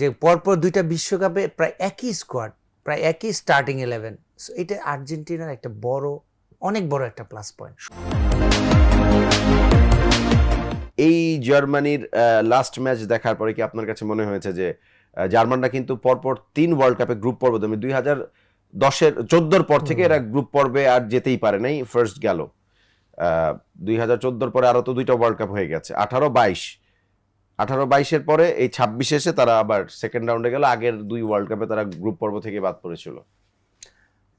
যে পরপর ২টা বিশ্বকাপে প্রায় একই স্কোয়াড, প্রায় একই স্টার্টিং 11। সো এটা আর্জেন্টিনার একটা অনেক বড় একটা প্লাস পয়েন্ট। এই জার্মানির লাস্ট ম্যাচ দেখার পরে কি আপনার কাছে মনে হয়েছে যে জার্মানরা কিন্তু পরপর ৩ ওয়ার্ল্ড কাপে গ্রুপ পর্ব, 2014 পর থেকে এরা গ্রুপ পর্বে আর যেতেই পারে নাই, ফার্স্ট গেল 2014 পরে আরো তো 2টা ওয়ার্ল্ড কাপ হয়ে গেছে, 18-22 পরে এই 26 এসে তারা আবার সেকেন্ড রাউন্ডে গেল। আগের 2 ওয়ার্ল্ড কাপে তারা গ্রুপ পর্ব থেকে বাদ পড়েছিল।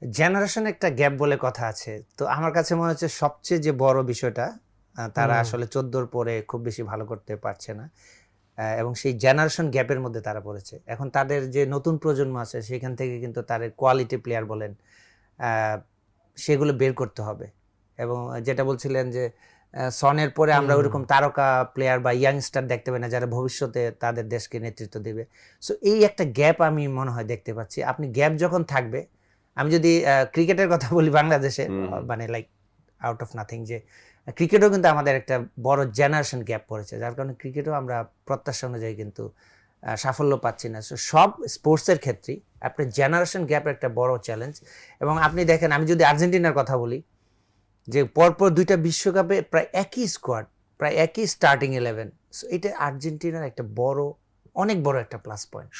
জেনারেশন একটা গ্যাপ বলে কথা আছে। তো আমার কাছে মনে হচ্ছে সবচেয়ে যে বড় বিষয়টা, তারা আসলে 14 পরে খুব বেশি ভালো করতে পারছে না, এবং সেই জেনারেশন গ্যাপের মধ্যে তারা পড়েছে। এখন তাদের যে নতুন প্রজন্ম আছে সেখান থেকে কিন্তু তাদের কোয়ালিটি প্লেয়ার বলেন, সেগুলো বের করতে হবে। এবং যেটা বলছিলেন যে সনের পরে আমরা ওইরকম তারকা প্লেয়ার বা ইয়াংস্টার দেখতে পাই না যারা ভবিষ্যতে তাদের দেশকে নেতৃত্ব দেবে। সো এই একটা গ্যাপ আমি মনে হয় দেখতে পাচ্ছি। আপনি গ্যাপ যখন থাকবে, আমি যদি ক্রিকেটের কথা বলি বাংলাদেশে, মানে লাইক আউট অফ নাথিং, যে ক্রিকেটও কিন্তু আমাদের একটা বড় জেনারেশন গ্যাপ পড়েছে, যার কারণে ক্রিকেটও আমরা প্রত্যাশা অনুযায়ী কিন্তু সাফল্য পাচ্ছি না। সব স্পোর্টসের ক্ষেত্রেই আপনার জেনারেশন গ্যাপ একটা বড় চ্যালেঞ্জ। এবং আপনি দেখেন, আমি যদি আর্জেন্টিনার কথা বলি, যে পরপর 2টা বিশ্বকাপে প্রায় একই স্কোয়াড, প্রায় একই স্টার্টিং 11। সো এটা আর্জেন্টিনার একটা অনেক বড় একটা প্লাস পয়েন্ট।